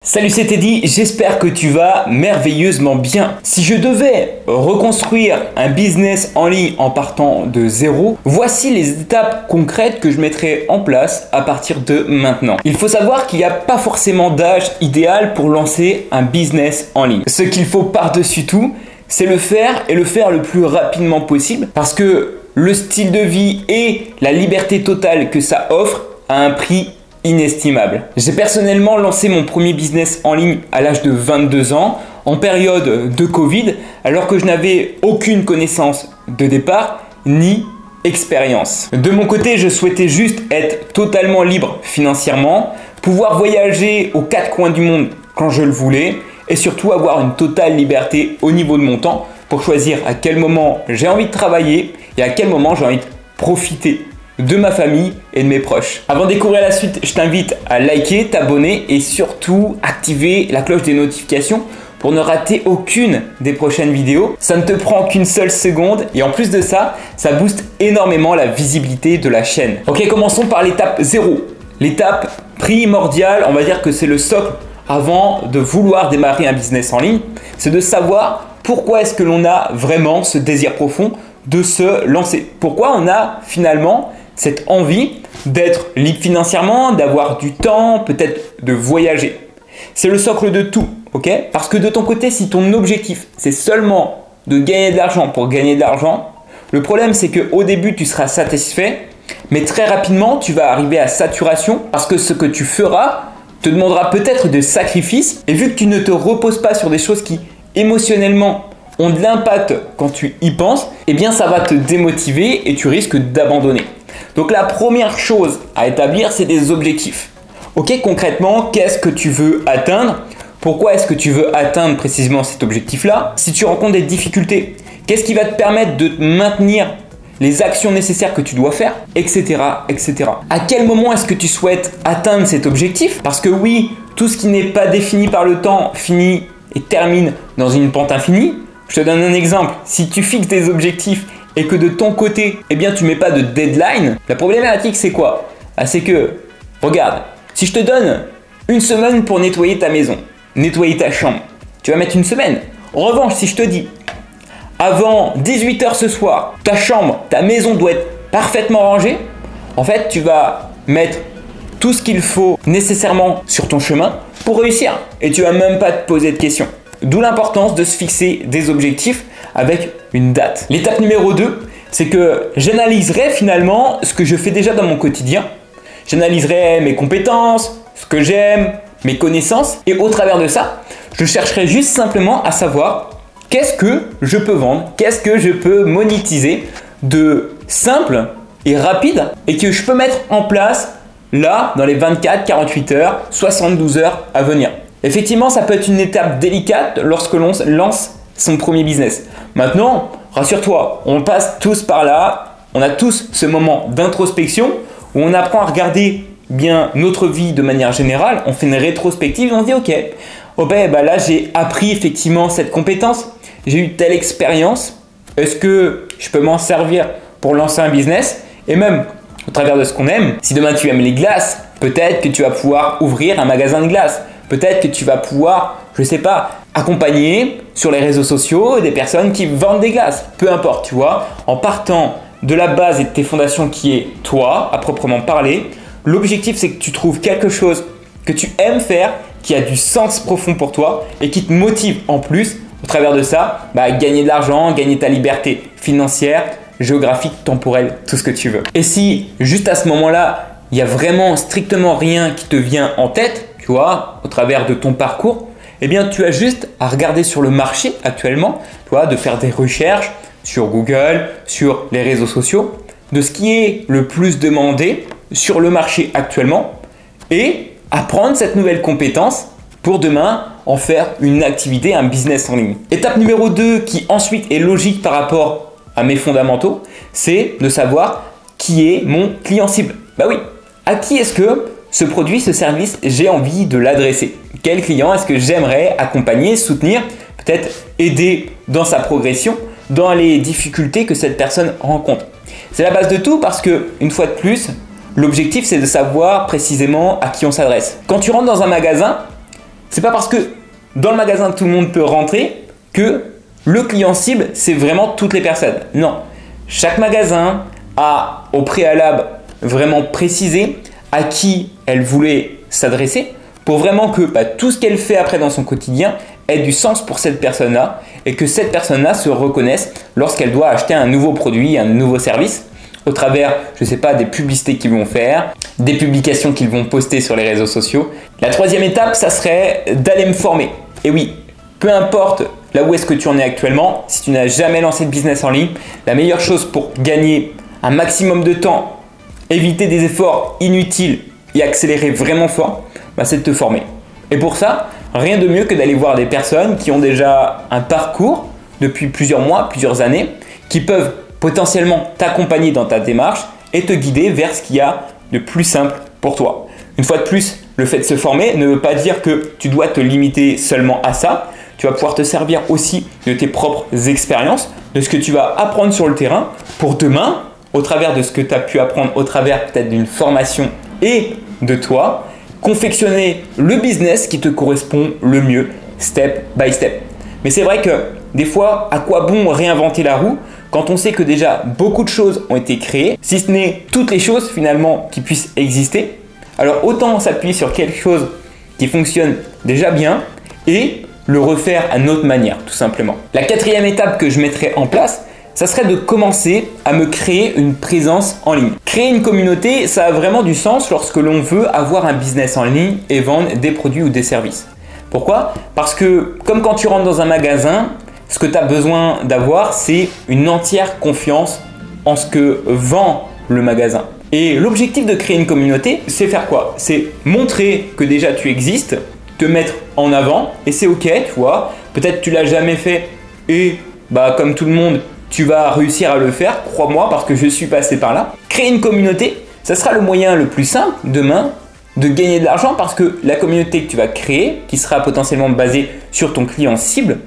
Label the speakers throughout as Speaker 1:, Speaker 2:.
Speaker 1: Salut, c'est Teddy, j'espère que tu vas merveilleusement bien. Si je devais reconstruire un business en ligne en partant de zéro, voici les étapes concrètes que je mettrai en place à partir de maintenant. Il faut savoir qu'il n'y a pas forcément d'âge idéal pour lancer un business en ligne. Ce qu'il faut par-dessus tout, c'est le faire et le faire le plus rapidement possible parce que le style de vie et la liberté totale que ça offre a un prix inestimable. J'ai personnellement lancé mon premier business en ligne à l'âge de 22 ans, en période de Covid, alors que je n'avais aucune connaissance de départ, ni expérience. De mon côté, je souhaitais juste être totalement libre financièrement, pouvoir voyager aux quatre coins du monde quand je le voulais, et surtout avoir une totale liberté au niveau de mon temps pour choisir à quel moment j'ai envie de travailler et à quel moment j'ai envie de profiter de ma famille et de mes proches. Avant de découvrir la suite, je t'invite à liker, t'abonner et surtout activer la cloche des notifications pour ne rater aucune des prochaines vidéos. Ça ne te prend qu'une seule seconde et en plus de ça, ça booste énormément la visibilité de la chaîne. Ok, commençons par l'étape 0. L'étape primordiale, on va dire que c'est le socle avant de vouloir démarrer un business en ligne, c'est de savoir pourquoi est-ce que l'on a vraiment ce désir profond de se lancer. Pourquoi on a finalement cette envie d'être libre financièrement, d'avoir du temps, peut-être de voyager. C'est le socle de tout, ok? Parce que de ton côté, si ton objectif, c'est seulement de gagner de l'argent pour gagner de l'argent, le problème, c'est qu'au début, tu seras satisfait, mais très rapidement, tu vas arriver à saturation parce que ce que tu feras te demandera peut-être des sacrifices. Et vu que tu ne te reposes pas sur des choses qui, émotionnellement, ont de l'impact quand tu y penses, eh bien, ça va te démotiver et tu risques d'abandonner. Donc la première chose à établir, c'est des objectifs. Ok, concrètement, qu'est-ce que tu veux atteindre? Pourquoi est-ce que tu veux atteindre précisément cet objectif-là? Si tu rencontres des difficultés, qu'est-ce qui va te permettre de maintenir les actions nécessaires que tu dois faire, etc., etc. À quel moment est-ce que tu souhaites atteindre cet objectif? Parce que oui, tout ce qui n'est pas défini par le temps finit et termine dans une pente infinie. Je te donne un exemple. Si tu fixes des objectifs et que de ton côté, eh bien, tu mets pas de deadline, la problématique, c'est quoi? C'est que, regarde, si je te donne une semaine pour nettoyer ta maison, nettoyer ta chambre, tu vas mettre une semaine. En revanche, si je te dis, avant 18 h ce soir, ta chambre, ta maison doit être parfaitement rangée, en fait, tu vas mettre tout ce qu'il faut nécessairement sur ton chemin pour réussir. Et tu vas même pas te poser de questions. D'où l'importance de se fixer des objectifs avec une date. L'étape numéro 2, c'est que j'analyserai finalement ce que je fais déjà dans mon quotidien. J'analyserai mes compétences, ce que j'aime, mes connaissances. Et au travers de ça, je chercherai juste simplement à savoir qu'est-ce que je peux vendre, qu'est-ce que je peux monétiser de simple et rapide et que je peux mettre en place là dans les 24, 48 heures, 72 heures à venir. Effectivement, ça peut être une étape délicate lorsque l'on lance son premier business. Maintenant, rassure-toi, on passe tous par là, on a tous ce moment d'introspection où on apprend à regarder bien notre vie de manière générale, on fait une rétrospective et on se dit ok, là j'ai appris effectivement cette compétence, j'ai eu telle expérience, est-ce que je peux m'en servir pour lancer un business? Et même au travers de ce qu'on aime, si demain tu aimes les glaces, peut-être que tu vas pouvoir ouvrir un magasin de glaces. Peut-être que tu vas pouvoir, je ne sais pas, accompagner sur les réseaux sociaux des personnes qui vendent des glaces. Peu importe, tu vois, en partant de la base et de tes fondations qui est toi, à proprement parler, l'objectif c'est que tu trouves quelque chose que tu aimes faire, qui a du sens profond pour toi et qui te motive en plus, au travers de ça, gagner de l'argent, gagner ta liberté financière, géographique, temporelle, tout ce que tu veux. Et si juste à ce moment-là, il n'y a vraiment strictement rien qui te vient en tête, tu vois, au travers de ton parcours, eh bien, tu as juste à regarder sur le marché actuellement, tu vois, de faire des recherches sur Google, sur les réseaux sociaux, de ce qui est le plus demandé sur le marché actuellement et apprendre cette nouvelle compétence pour demain en faire une activité, un business en ligne. Étape numéro 2 qui ensuite est logique par rapport à mes fondamentaux, c'est de savoir qui est mon client cible. Bah oui, à qui est-ce que ce produit, ce service, j'ai envie de l'adresser? Quel client est-ce que j'aimerais accompagner, soutenir, peut-être aider dans sa progression, dans les difficultés que cette personne rencontre? C'est la base de tout parce que, une fois de plus, l'objectif c'est de savoir précisément à qui on s'adresse. Quand tu rentres dans un magasin, C'est pas parce que dans le magasin tout le monde peut rentrer que le client cible c'est vraiment toutes les personnes. Non, chaque magasin a au préalable vraiment précisé à qui elle voulait s'adresser pour vraiment que tout ce qu'elle fait après dans son quotidien ait du sens pour cette personne-là et que cette personne-là se reconnaisse lorsqu'elle doit acheter un nouveau produit, un nouveau service au travers, je ne sais pas, des publicités qu'ils vont faire, des publications qu'ils vont poster sur les réseaux sociaux. La troisième étape, ça serait d'aller me former. Et oui, peu importe là où est-ce que tu en es actuellement, si tu n'as jamais lancé de business en ligne, la meilleure chose pour gagner un maximum de temps, éviter des efforts inutiles et accélérer vraiment fort, c'est de te former. Et pour ça, rien de mieux que d'aller voir des personnes qui ont déjà un parcours depuis plusieurs mois, plusieurs années, qui peuvent potentiellement t'accompagner dans ta démarche et te guider vers ce qu'il y a de plus simple pour toi. Une fois de plus, le fait de se former ne veut pas dire que tu dois te limiter seulement à ça. Tu vas pouvoir te servir aussi de tes propres expériences, de ce que tu vas apprendre sur le terrain pour demain, au travers de ce que tu as pu apprendre au travers peut-être d'une formation et de toi, confectionner le business qui te correspond le mieux, step by step. Mais c'est vrai que des fois, à quoi bon réinventer la roue quand on sait que déjà beaucoup de choses ont été créées, si ce n'est toutes les choses finalement qui puissent exister. Alors autant s'appuyer sur quelque chose qui fonctionne déjà bien et le refaire à notre manière, tout simplement. La quatrième étape que je mettrai en place, ça serait de commencer à me créer une présence en ligne. Créer une communauté, ça a vraiment du sens lorsque l'on veut avoir un business en ligne et vendre des produits ou des services. Pourquoi? Parce que comme quand tu rentres dans un magasin, ce que tu as besoin d'avoir, c'est une entière confiance en ce que vend le magasin. Et l'objectif de créer une communauté, c'est faire quoi? C'est montrer que déjà tu existes, te mettre en avant et c'est ok, tu vois. Peut-être tu l'as jamais fait et comme tout le monde, tu vas réussir à le faire, crois-moi, parce que je suis passé par là. Créer une communauté, ça sera le moyen le plus simple demain de gagner de l'argent parce que la communauté que tu vas créer, qui sera potentiellement basée sur ton client cible,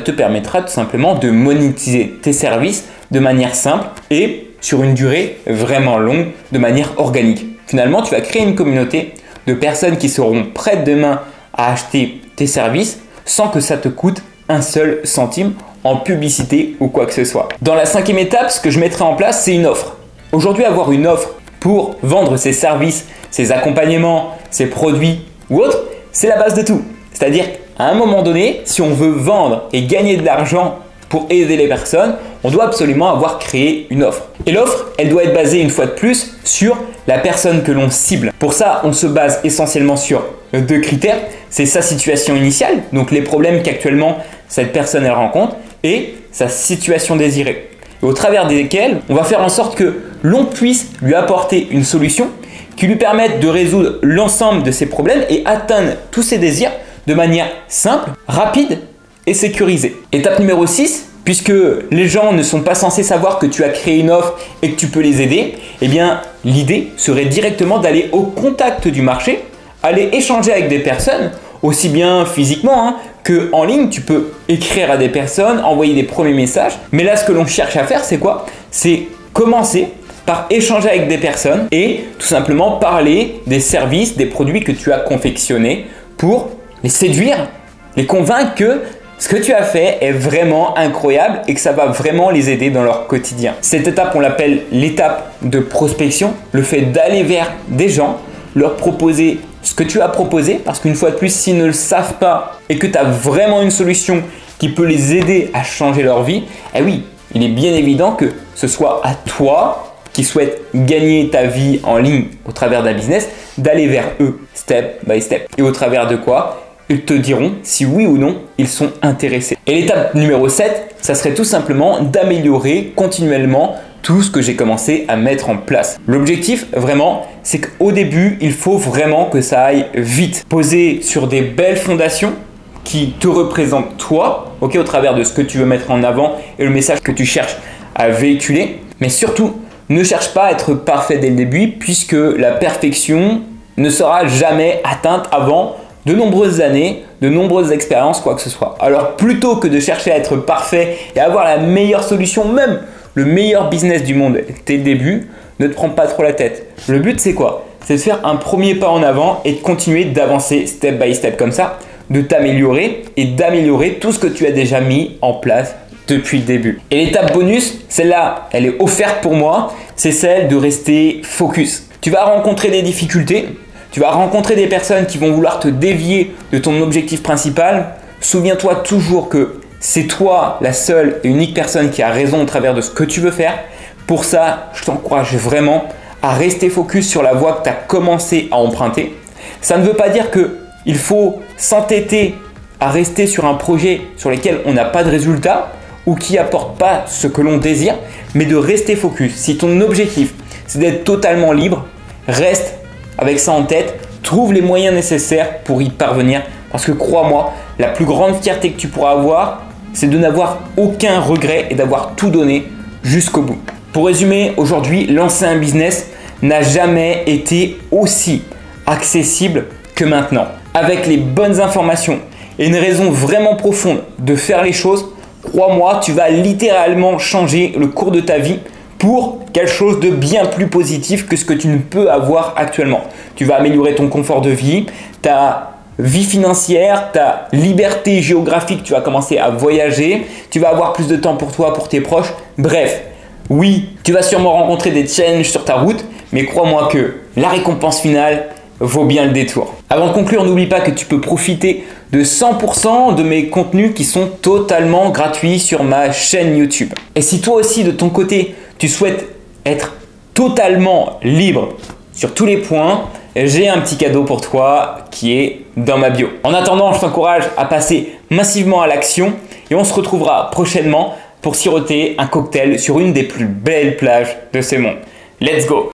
Speaker 1: te permettra tout simplement de monétiser tes services de manière simple et sur une durée vraiment longue, de manière organique. Finalement, tu vas créer une communauté de personnes qui seront prêtes demain à acheter tes services sans que ça te coûte un seul centime en publicité ou quoi que ce soit. Dans la cinquième étape, ce que je mettrai en place, c'est une offre. Aujourd'hui, avoir une offre pour vendre ses services, ses accompagnements, ses produits ou autres, c'est la base de tout. C'est-à-dire qu'à un moment donné, si on veut vendre et gagner de l'argent pour aider les personnes, on doit absolument avoir créé une offre. Et l'offre, elle doit être basée une fois de plus sur la personne que l'on cible. Pour ça, on se base essentiellement sur deux critères. C'est sa situation initiale, donc les problèmes qu'actuellement cette personne elle rencontre, et sa situation désirée. Et au travers desquels, on va faire en sorte que l'on puisse lui apporter une solution qui lui permette de résoudre l'ensemble de ses problèmes et atteindre tous ses désirs de manière simple, rapide et sécurisée. Étape numéro 6, puisque les gens ne sont pas censés savoir que tu as créé une offre et que tu peux les aider, eh bien l'idée serait directement d'aller au contact du marché, aller échanger avec des personnes, aussi bien physiquement que en ligne. Tu peux écrire à des personnes, envoyer des premiers messages. Mais là, ce que l'on cherche à faire, c'est quoi? C'est commencer par échanger avec des personnes et tout simplement parler des services, des produits que tu as confectionnés pour les séduire, les convaincre que ce que tu as fait est vraiment incroyable et que ça va vraiment les aider dans leur quotidien. Cette étape, on l'appelle l'étape de prospection, le fait d'aller vers des gens, leur proposer ce que tu as proposé, parce qu'une fois de plus, s'ils ne le savent pas et que tu as vraiment une solution qui peut les aider à changer leur vie, eh oui, il est bien évident que ce soit à toi qui souhaite gagner ta vie en ligne au travers d'un business, d'aller vers eux step by step. Et au travers de quoi? Ils te diront si oui ou non ils sont intéressés. Et l'étape numéro 7, ça serait tout simplement d'améliorer continuellement tout ce que j'ai commencé à mettre en place. L'objectif vraiment, c'est qu'au début, il faut vraiment que ça aille vite. Poser sur des belles fondations qui te représentent toi, au travers de ce que tu veux mettre en avant et le message que tu cherches à véhiculer. Mais surtout, ne cherche pas à être parfait dès le début puisque la perfection ne sera jamais atteinte avant de nombreuses années, de nombreuses expériences, quoi que ce soit. Alors plutôt que de chercher à être parfait et avoir la meilleure solution, même le meilleur business du monde dès le début, ne te prends pas trop la tête. Le but c'est quoi? C'est de faire un premier pas en avant et de continuer d'avancer step by step comme ça. de t'améliorer et d'améliorer tout ce que tu as déjà mis en place depuis le début. Et l'étape bonus, celle-là, elle est offerte pour moi, c'est celle de rester focus. Tu vas rencontrer des difficultés, tu vas rencontrer des personnes qui vont vouloir te dévier de ton objectif principal. Souviens-toi toujours que c'est toi la seule et unique personne qui a raison au travers de ce que tu veux faire. Pour ça, je t'encourage vraiment à rester focus sur la voie que tu as commencé à emprunter. Ça ne veut pas dire qu'il faut s'entêter à rester sur un projet sur lequel on n'a pas de résultat ou qui n'apporte pas ce que l'on désire, mais de rester focus. Si ton objectif, c'est d'être totalement libre, reste avec ça en tête, trouve les moyens nécessaires pour y parvenir. Parce que crois-moi, la plus grande fierté que tu pourras avoir, c'est de n'avoir aucun regret et d'avoir tout donné jusqu'au bout. Pour résumer, aujourd'hui, lancer un business n'a jamais été aussi accessible que maintenant. Avec les bonnes informations et une raison vraiment profonde de faire les choses, crois-moi, tu vas littéralement changer le cours de ta vie pour quelque chose de bien plus positif que ce que tu ne peux avoir actuellement. Tu vas améliorer ton confort de vie, ta vie financière, ta liberté géographique, tu vas commencer à voyager, tu vas avoir plus de temps pour toi, pour tes proches. Bref, oui, tu vas sûrement rencontrer des challenges sur ta route, mais crois-moi que la récompense finale vaut bien le détour. Avant de conclure, n'oublie pas que tu peux profiter de 100% de mes contenus qui sont totalement gratuits sur ma chaîne YouTube. Et si toi aussi de ton côté, tu souhaites être totalement libre sur tous les points, j'ai un petit cadeau pour toi qui est dans ma bio. En attendant, je t'encourage à passer massivement à l'action et on se retrouvera prochainement pour siroter un cocktail sur une des plus belles plages de ce monde. Let's go!